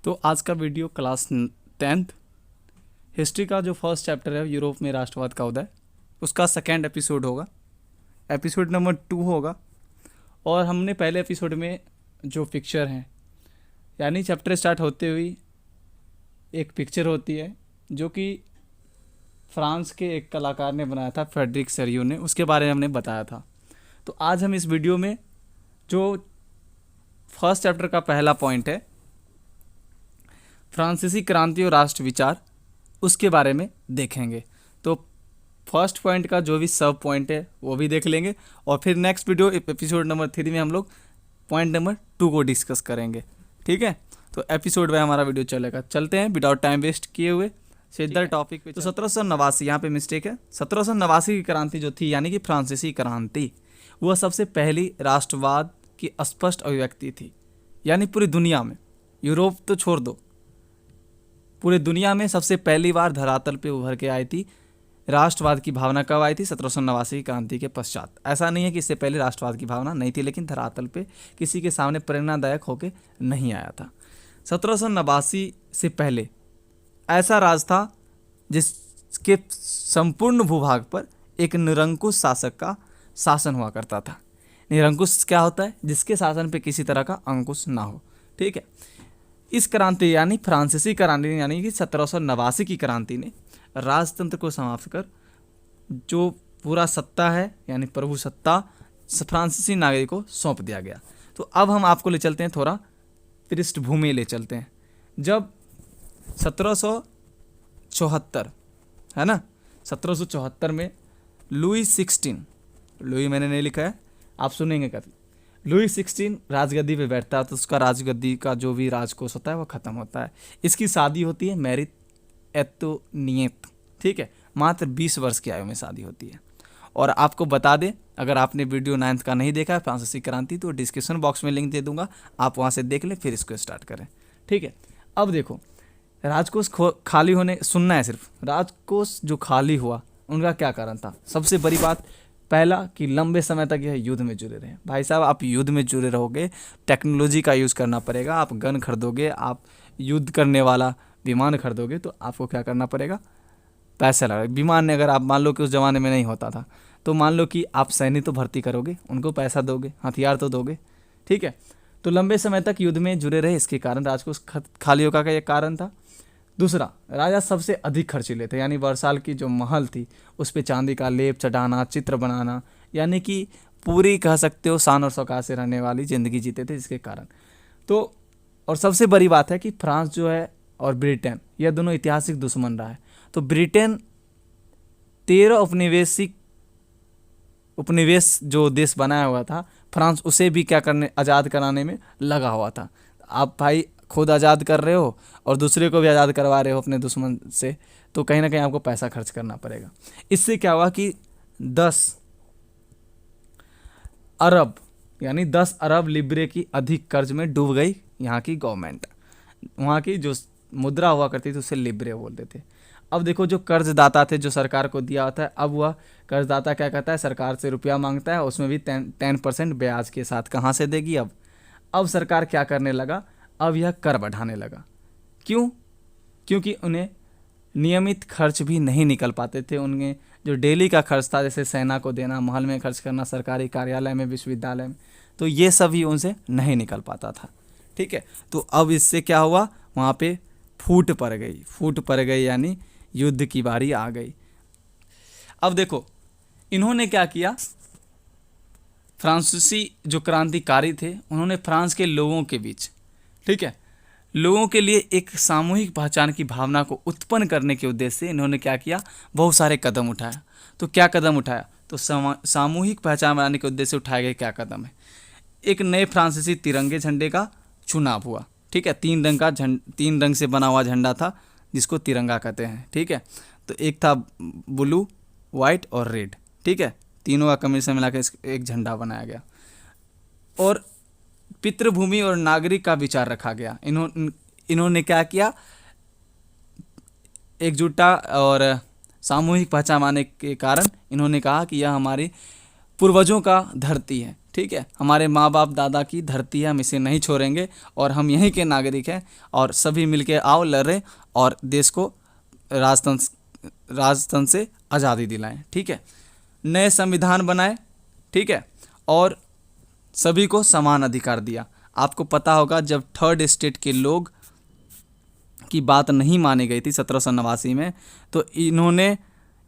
तो आज का वीडियो क्लास 10th हिस्ट्री का जो फर्स्ट चैप्टर है यूरोप में राष्ट्रवाद का उदय, उसका सेकेंड एपिसोड होगा, एपिसोड नंबर 2 होगा। और हमने पहले एपिसोड में जो पिक्चर हैं, यानी चैप्टर स्टार्ट होते हुए एक पिक्चर होती है जो कि फ्रांस के एक कलाकार ने बनाया था, फ्रेडरिक सेरियो ने, उसके बारे में हमने बताया था। तो आज हम इस वीडियो में जो फर्स्ट चैप्टर का पहला पॉइंट है, फ्रांसीसी क्रांति और राष्ट्र विचार, उसके बारे में देखेंगे। तो फर्स्ट पॉइंट का जो भी सब पॉइंट है वो भी देख लेंगे और फिर नेक्स्ट वीडियो एपिसोड नंबर 3 में हम लोग पॉइंट नंबर 2 को डिस्कस करेंगे। ठीक है, तो एपिसोड में हमारा वीडियो चलेगा। चलते हैं विदाउट टाइम वेस्ट किए हुए सीधा टॉपिक पे। तो 1789, यहाँ पे मिस्टेक है, 1789 की क्रांति जो थी, यानी कि फ्रांसीसी क्रांति, वह सबसे पहली राष्ट्रवाद की स्पष्ट अभिव्यक्ति थी। यानी पूरी दुनिया में, यूरोप तो छोड़ दो, पूरे दुनिया में सबसे पहली बार धरातल पे उभर के आई थी राष्ट्रवाद की भावना। कब आई थी? 1789 की क्रांति के पश्चात। ऐसा नहीं है कि इससे पहले राष्ट्रवाद की भावना नहीं थी, लेकिन धरातल पे किसी के सामने प्रेरणादायक होके नहीं आया था। 1789 से पहले ऐसा राज था जिसके संपूर्ण भूभाग पर एक निरंकुश शासक का शासन हुआ करता था। निरंकुश क्या होता है? जिसके शासन पे किसी तरह का अंकुश ना हो। ठीक है, इस क्रांति यानी फ्रांसीसी क्रांति यानी कि 1789 की क्रांति ने राजतंत्र को समाप्त कर जो पूरा सत्ता है, यानी प्रभु सत्ता, फ्रांसीसी नागरिक को सौंप दिया गया। तो अब हम आपको ले चलते हैं, थोड़ा पृष्ठभूमि ले चलते हैं। जब 1774 है ना, 1774 में लुई 16, लुई मैंने नहीं लिखा है, आप सुनेंगे कभी, लुई 16 राजगद्दी पे बैठता है तो उसका राजगद्दी का जो भी राजकोष होता है वो ख़त्म होता है। इसकी शादी होती है मैरी एंतोनिएट। ठीक है, मात्र 20 वर्ष की आयु में शादी होती है। और आपको बता दें, अगर आपने वीडियो 9th का नहीं देखा है फ्रांसीसी क्रांति, तो डिस्क्रिप्शन बॉक्स में लिंक दे दूंगा, आप वहाँ से देख लें, फिर इसको स्टार्ट करें। ठीक है, अब देखो, राजकोष खाली होने, सुनना है सिर्फ, राजकोष जो खाली हुआ उनका क्या कारण था? सबसे बड़ी बात, पहला कि लंबे समय तक यह युद्ध में जुड़े रहे। भाई साहब, आप युद्ध में जुड़े रहोगे, टेक्नोलॉजी का यूज़ करना पड़ेगा, आप गन खरीदोगे, आप युद्ध करने वाला विमान खरीदोगे, तो आपको क्या करना पड़ेगा? पैसा लगा। विमान ने, अगर आप मान लो कि उस ज़माने में नहीं होता था, तो मान लो कि आप सैनिक तो भर्ती करोगे, उनको पैसा दोगे, हथियार तो दोगे। ठीक है, तो लंबे समय तक युद्ध में जुड़े रहे, इसके कारण राजकोष खाली होगा का यह कारण था। दूसरा, राजा सबसे अधिक खर्चीले थे, यानी वर्साल की जो महल थी उस पे चांदी का लेप चढ़ाना, चित्र बनाना, यानी कि पूरी कह सकते हो शान और शौकत से रहने वाली ज़िंदगी जीते थे, जिसके कारण। तो और सबसे बड़ी बात है कि फ्रांस जो है और ब्रिटेन, यह दोनों ऐतिहासिक दुश्मन रहा है। तो ब्रिटेन 13 उपनिवेश जो देश बनाया हुआ था, फ्रांस उसे भी क्या करने, आज़ाद कराने में लगा हुआ था। आप भाई खुद आज़ाद कर रहे हो और दूसरे को भी आज़ाद करवा रहे हो अपने दुश्मन से, तो कहीं ना कहीं आपको पैसा खर्च करना पड़ेगा। इससे क्या हुआ कि 10 अरब यानी 10 अरब लिब्रे की अधिक कर्ज में डूब गई यहाँ की गवर्नमेंट। वहाँ की जो मुद्रा हुआ करती थी उसे लिब्रे बोलते थे। अब देखो, जो कर्जदाता थे, जो सरकार को दिया होता है, अब वह कर्जदाता क्या करता है? सरकार से रुपया मांगता है, उसमें भी 10% ब्याज के साथ। कहाँ से देगी? अब सरकार क्या करने लगा? अब यह कर बढ़ाने लगा। क्यों? क्योंकि उन्हें नियमित खर्च भी नहीं निकल पाते थे। उनके जो डेली का खर्च था, जैसे सेना को देना, महल में खर्च करना, सरकारी कार्यालय में, विश्वविद्यालय में, तो ये सभी उनसे नहीं निकल पाता था। ठीक है, तो अब इससे क्या हुआ? वहाँ पे फूट पड़ गई, यानी युद्ध की बारी आ गई। अब देखो, इन्होंने क्या किया? फ्रांसीसी जो क्रांतिकारी थे, उन्होंने फ्रांस के लोगों के बीच, ठीक है, लोगों के लिए एक सामूहिक पहचान की भावना को उत्पन्न करने के उद्देश्य से इन्होंने क्या किया? बहुत सारे कदम उठाया। तो क्या कदम उठाया? तो सामूहिक पहचान बनाने के उद्देश्य से उठाए गए क्या कदम है? एक नए फ्रांसीसी तिरंगे झंडे का चुनाव हुआ। ठीक है, 3 रंग से बना हुआ झंडा था, जिसको तिरंगा कहते हैं। ठीक है, तो एक था ब्लू, वाइट और रेड। ठीक है, तीनों का कॉम्बिनेशन मिलाकर एक झंडा बनाया गया। और पितृभूमि और नागरिक का विचार रखा गया। इन्होंने क्या किया? एकजुटता और सामूहिक पहचान आने के कारण इन्होंने कहा कि यह हमारे पूर्वजों का धरती है। ठीक है, हमारे माँ बाप दादा की धरती है, हम इसे नहीं छोड़ेंगे और हम यहीं के नागरिक हैं और सभी मिलके आओ लड़ें और देश को राजतंत्र से आज़ादी दिलाएं। ठीक है, नए संविधान बनाए, ठीक है, और सभी को समान अधिकार दिया। आपको पता होगा जब थर्ड स्टेट के लोग की बात नहीं मानी गई थी 1789 में, तो इन्होंने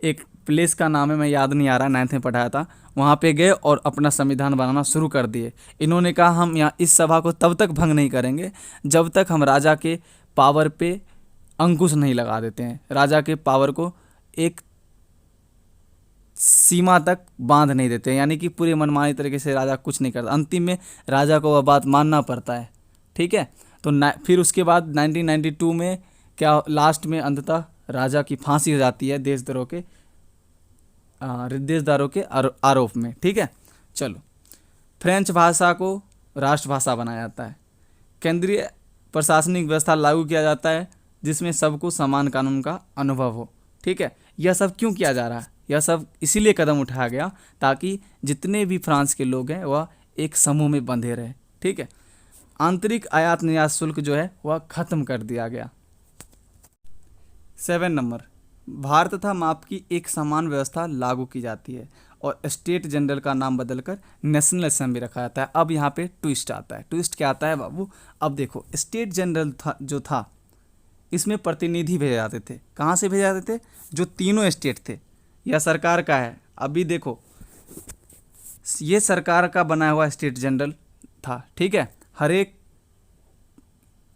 एक प्लेस का नाम है, मैं याद नहीं आ रहा, 9th में पढ़ाया था, वहाँ पे गए और अपना संविधान बनाना शुरू कर दिए। इन्होंने कहा हम यहाँ इस सभा को तब तक भंग नहीं करेंगे जब तक हम राजा के पावर पे अंकुश नहीं लगा देते हैं, राजा के पावर को एक सीमा तक बांध नहीं देते, यानी कि पूरी मनमानी तरीके से राजा कुछ नहीं करता। अंतिम में राजा को वह बात मानना पड़ता है। ठीक है, तो फिर उसके बाद 1992 में क्या लास्ट में अंततः राजा की फांसी हो जाती है देशद्रोह के आरोप में। ठीक है, चलो, फ्रेंच भाषा को राष्ट्रभाषा बनाया जाता है। केंद्रीय प्रशासनिक व्यवस्था लागू किया जाता है जिसमें सबको समान कानून का अनुभव हो। ठीक है, यह सब क्यों किया जा रहा है? यह सब इसीलिए कदम उठाया गया ताकि जितने भी फ्रांस के लोग हैं वह एक समूह में बंधे रहे। ठीक है, आंतरिक आयात निर्यात शुल्क जो है वह खत्म कर दिया गया। 7 नंबर, भारत तथा माप की एक समान व्यवस्था लागू की जाती है और स्टेट जनरल का नाम बदलकर नेशनल असेंबली रखा जाता है। अब यहाँ पे ट्विस्ट आता है। ट्विस्ट क्या आता है बाबू? अब देखो, स्टेट जनरल जो था इसमें प्रतिनिधि भेजे जाते थे। कहाँ से भेजे जाते थे? जो तीनों स्टेट थे। यह सरकार का है। अभी देखो, ये सरकार का बनाया हुआ स्टेट जनरल था। ठीक है, हर एक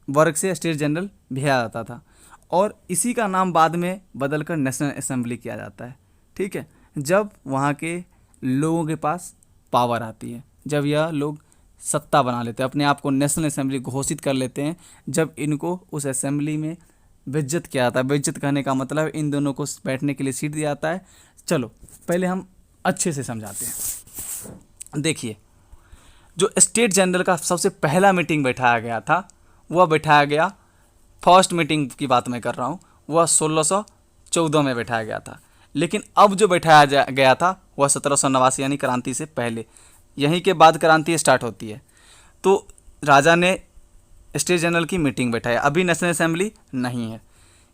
वर्ग से स्टेट जनरल भेजा जाता था और इसी का नाम बाद में बदलकर नेशनल असेंबली किया जाता है। ठीक है, जब वहाँ के लोगों के पास पावर आती है, जब यह लोग सत्ता बना लेते हैं, अपने आप को नेशनल असेंबली घोषित कर लेते हैं, जब इनको उस असेंबली में बेइज्जत किया जाता है। बेइज्जत करने का मतलब इन दोनों को बैठने के लिए सीट दिया जाता है। चलो पहले हम अच्छे से समझाते हैं। देखिए, जो स्टेट जनरल का सबसे पहला मीटिंग बैठाया गया था, वह बैठाया गया, फर्स्ट मीटिंग की बात मैं कर रहा हूँ, वह 1614 में बैठाया गया था। लेकिन अब जो बैठाया गया था वह 1789 यानी क्रांति से पहले, यहीं के बाद क्रांति स्टार्ट होती है। तो राजा ने स्टेट जनरल की मीटिंग बैठाई। अभी नेशनल असेंबली नहीं है।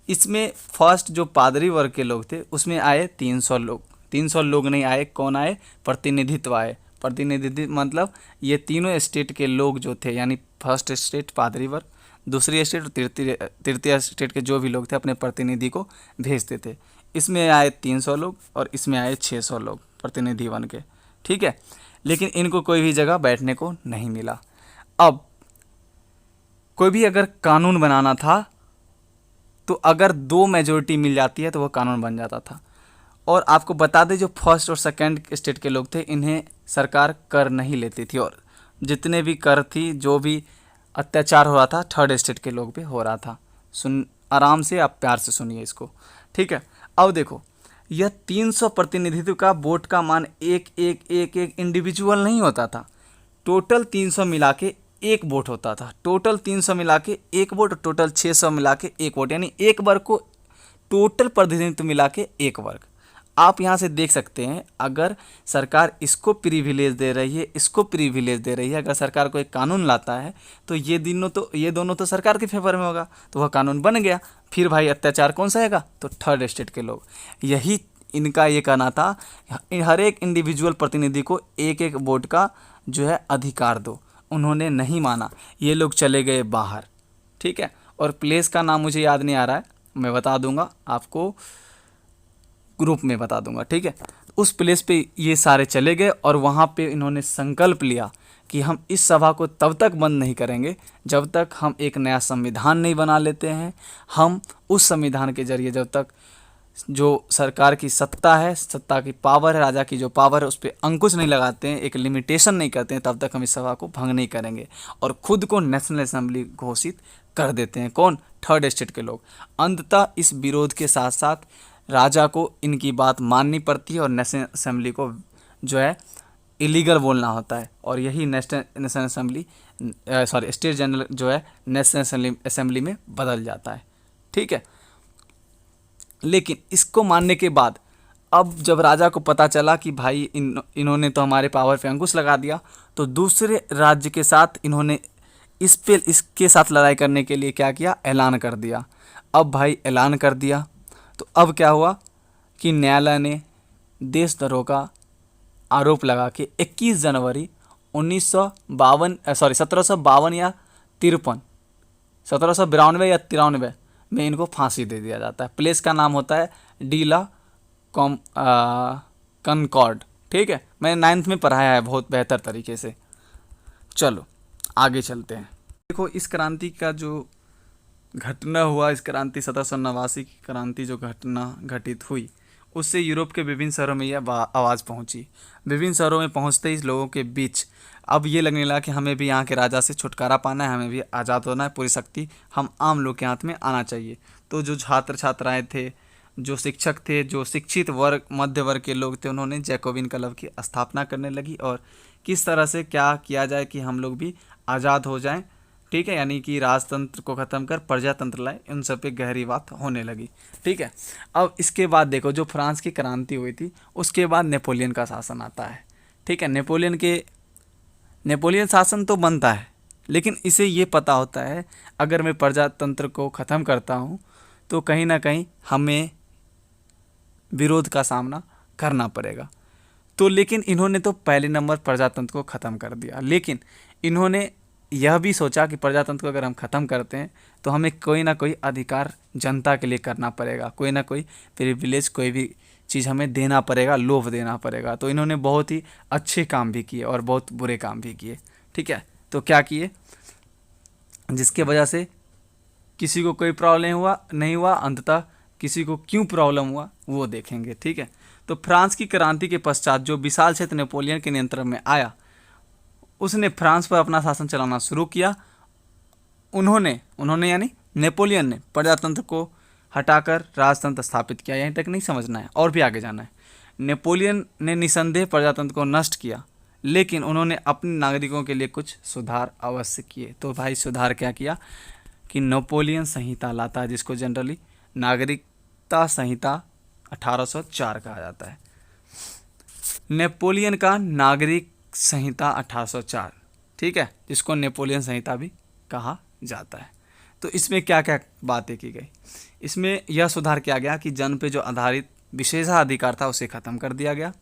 इसमें फर्स्ट जो पादरी वर्ग के लोग थे उसमें आए 300 लोग। 300 लोग नहीं आए, कौन आए? प्रतिनिधित्व आए। प्रतिनिधित्व मतलब ये तीनों स्टेट के लोग जो थे, यानी फर्स्ट स्टेट पादरी वर्ग, दूसरी स्टेट और तृतीय स्टेट के जो भी लोग थे अपने प्रतिनिधि को भेजते थे। इसमें आए 300 लोग और इसमें आए 600 लोग प्रतिनिधि बन के। ठीक है, लेकिन इनको कोई भी जगह बैठने को नहीं मिला। अब कोई भी अगर कानून बनाना था तो अगर 2 मेजोरिटी मिल जाती है तो वह कानून बन जाता था। और आपको बता दें, जो फर्स्ट और सेकंड स्टेट के लोग थे इन्हें सरकार कर नहीं लेती थी, और जितने भी कर थी, जो भी अत्याचार हो रहा था थर्ड स्टेट के लोग पे हो रहा था। आराम से आप प्यार से सुनिए इसको। ठीक है, अब देखो, यह 300 प्रतिनिधित्व का वोट का मान एक इंडिविजुअल नहीं होता था। टोटल 300 मिला के एक वोट होता था। टोटल 300 मिला के एक वोट और टोटल 600 मिला के एक वोट, यानी एक वर्ग को टोटल प्रतिनिधित्व मिला के एक वर्ग। आप यहाँ से देख सकते हैं, अगर सरकार इसको प्रिविलेज दे रही है, इसको प्रिविलेज दे रही है, अगर सरकार को एक कानून लाता है तो ये दोनों तो सरकार के फेवर में होगा, तो वह कानून बन गया। फिर भाई अत्याचार कौन सा आएगा? तो थर्ड स्टेट के लोग। यही इनका ये कहना था, हर एक इंडिविजुअल प्रतिनिधि को एक एक वोट का जो है अधिकार दो। उन्होंने नहीं माना, ये लोग चले गए बाहर। ठीक है, और प्लेस का नाम मुझे याद नहीं आ रहा है, मैं बता दूंगा आपको, ग्रुप में बता दूंगा। ठीक है, उस प्लेस पे ये सारे चले गए और वहाँ पे इन्होंने संकल्प लिया कि हम इस सभा को तब तक बंद नहीं करेंगे जब तक हम एक नया संविधान नहीं बना लेते हैं। हम उस संविधान के जरिए जब तक जो सरकार की सत्ता है, सत्ता की पावर है, राजा की जो पावर है, उस पर अंकुश नहीं लगाते हैं, एक लिमिटेशन नहीं करते हैं, तब तक हम इस सभा को भंग नहीं करेंगे। और खुद को नेशनल असेंबली घोषित कर देते हैं। कौन? थर्ड स्टेट के लोग। अंततः इस विरोध के साथ साथ राजा को इनकी बात माननी पड़ती है और नेशनल असेंबली को जो है इलीगल बोलना होता है, और यही नेशनल असेंबली स्टेट जनरल जो है नेशनल असेंबली में बदल जाता है। ठीक है, लेकिन इसको मानने के बाद अब जब राजा को पता चला कि भाई इन्होंने तो हमारे पावर पे अंकुश लगा दिया, तो दूसरे राज्य के साथ इन्होंने इसके साथ लड़ाई करने के लिए क्या किया, ऐलान कर दिया। अब भाई ऐलान कर दिया तो अब क्या हुआ कि न्यायालय ने देशद्रोह का आरोप लगा के 21 जनवरी 1752 या 53, 1792 या 93 में इनको फांसी दे दिया जाता है। प्लेस का नाम होता है डीला कनकॉर्ड। ठीक है, मैंने 9th में पढ़ाया है बहुत बेहतर तरीके से। चलो आगे चलते हैं। देखो इस क्रांति का जो घटना हुआ, इस क्रांति 1789 की क्रांति जो घटना घटित हुई, उससे यूरोप के विभिन्न शहरों में यह आवाज़ पहुंची। विभिन्न शहरों में पहुंचते ही लोगों के बीच अब ये लगने लगा कि हमें भी यहाँ के राजा से छुटकारा पाना है, हमें भी आज़ाद होना है, पूरी शक्ति हम आम लोग के हाथ में आना चाहिए। तो जो छात्र छात्राएँ थे, जो शिक्षक थे, जो शिक्षित वर्ग मध्य वर्ग के लोग थे, उन्होंने जैकोबिन क्लब की स्थापना करने लगी और किस तरह से क्या किया जाए कि हम लोग भी आज़ाद हो जाएं। ठीक है, यानी कि राजतंत्र को ख़त्म कर प्रजातंत्र लाए, उन सब पे गहरी बात होने लगी। ठीक है, अब इसके बाद देखो जो फ्रांस की क्रांति हुई थी उसके बाद नेपोलियन का शासन आता है। ठीक है, नेपोलियन शासन तो बनता है, लेकिन इसे ये पता होता है अगर मैं प्रजातंत्र को ख़त्म करता हूँ तो कहीं ना कहीं हमें विरोध का सामना करना पड़ेगा। तो लेकिन इन्होंने तो पहले नंबर प्रजातंत्र को ख़त्म कर दिया, लेकिन इन्होंने यह भी सोचा कि प्रजातंत्र को अगर हम ख़त्म करते हैं तो हमें कोई ना कोई अधिकार जनता के लिए करना पड़ेगा, कोई ना कोई प्रिविलेज, कोई भी चीज़ हमें देना पड़ेगा, लोभ देना पड़ेगा। तो इन्होंने बहुत ही अच्छे काम भी किए और बहुत बुरे काम भी किए। ठीक है, तो क्या किए, जिसके वजह से किसी को कोई प्रॉब्लम नहीं हुआ, अंततः किसी को क्यों प्रॉब्लम हुआ वो देखेंगे। ठीक है, तो फ्रांस की क्रांति के पश्चात जो विशाल क्षेत्र नेपोलियन के नियंत्रण में आया, उसने फ्रांस पर अपना शासन चलाना शुरू किया। उन्होंने यानी नेपोलियन ने प्रजातंत्र को हटाकर राजतंत्र स्थापित किया। यहीं तक नहीं समझना है, और भी आगे जाना है। नेपोलियन ने निसंदेह प्रजातंत्र को नष्ट किया, लेकिन उन्होंने अपने नागरिकों के लिए कुछ सुधार अवश्य किए। तो भाई सुधार क्या किया कि नेपोलियन संहिता लाता है, जिसको जनरली नागरिकता संहिता 1804 कहा जाता है। नेपोलियन का नागरिक संहिता 1804, ठीक है, जिसको नेपोलियन संहिता भी कहा जाता है। तो इसमें क्या क्या बातें की गई, इसमें यह सुधार किया गया कि जन्म पे जो आधारित विशेषाधिकार था उसे ख़त्म कर दिया गया।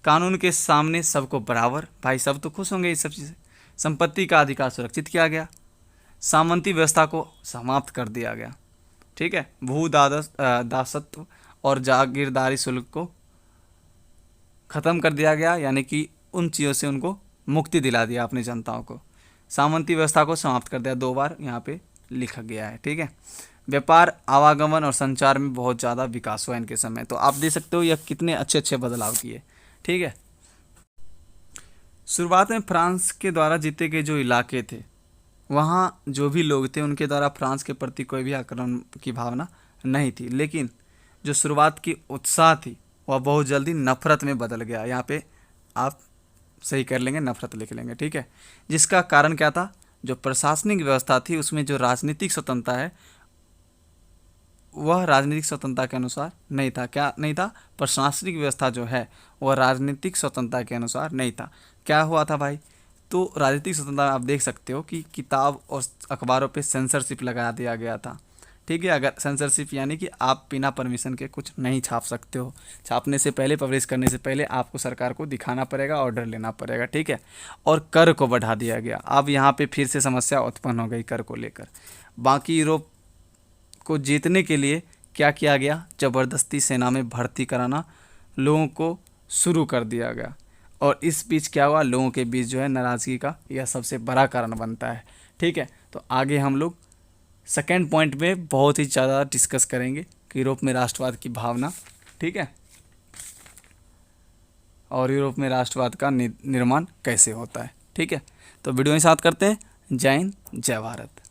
कानून के सामने सबको बराबर, भाई सब तो खुश होंगे इस सब चीज़ें। संपत्ति का अधिकार सुरक्षित किया गया। सामंती व्यवस्था को समाप्त कर दिया गया। ठीक है, दासत्व और जागीरदारी शुल्क को ख़त्म कर दिया गया, यानी कि उन चीज़ों से उनको मुक्ति दिला दिया अपनी जनताओं को। सामंती व्यवस्था को समाप्त कर दिया, 2 बार यहाँ पे लिखा गया है। ठीक है, व्यापार, आवागमन और संचार में बहुत ज़्यादा विकास हुआ इनके समय। तो आप देख सकते हो यह कितने अच्छे अच्छे बदलाव किए। ठीक है, शुरुआत में फ्रांस के द्वारा जीते गए जो इलाके थे, वहाँ जो भी लोग थे उनके द्वारा फ्रांस के प्रति कोई भी आक्रमण की भावना नहीं थी, लेकिन जो शुरुआत की उत्साह थी वह बहुत जल्दी नफरत में बदल गया। यहाँ पे आप सही कर लेंगे, नफरत लिख लेंगे। ठीक है, जिसका कारण क्या था, जो प्रशासनिक व्यवस्था थी उसमें जो राजनीतिक स्वतंत्रता है वह राजनीतिक स्वतंत्रता के अनुसार नहीं था। क्या नहीं था, प्रशासनिक व्यवस्था जो है वह राजनीतिक स्वतंत्रता के अनुसार नहीं था। क्या हुआ था भाई, तो राजनीतिक स्वतंत्रता आप देख सकते हो कि किताब और अखबारों पे सेंसरशिप लगा दिया गया था। ठीक है, अगर सेंसरशिप यानी कि आप बिना परमिशन के कुछ नहीं छाप सकते हो, छापने से पहले, पब्लिश करने से पहले आपको सरकार को दिखाना पड़ेगा, ऑर्डर लेना पड़ेगा। ठीक है, और कर को बढ़ा दिया गया। अब यहाँ पे फिर से समस्या उत्पन्न हो गई कर को लेकर। बाकी यूरोप को जीतने के लिए क्या किया गया, ज़बरदस्ती सेना में भर्ती कराना लोगों को शुरू कर दिया गया, और इस बीच क्या हुआ, लोगों के बीच जो है नाराज़गी का यह सबसे बड़ा कारण बनता है। ठीक है, तो आगे हम लोग सेकेंड पॉइंट में बहुत ही ज़्यादा डिस्कस करेंगे कि यूरोप में राष्ट्रवाद की भावना। ठीक है, और यूरोप में राष्ट्रवाद का निर्माण कैसे होता है। ठीक है, तो वीडियो में साथ करते हैं। जय हिंद, जय भारत।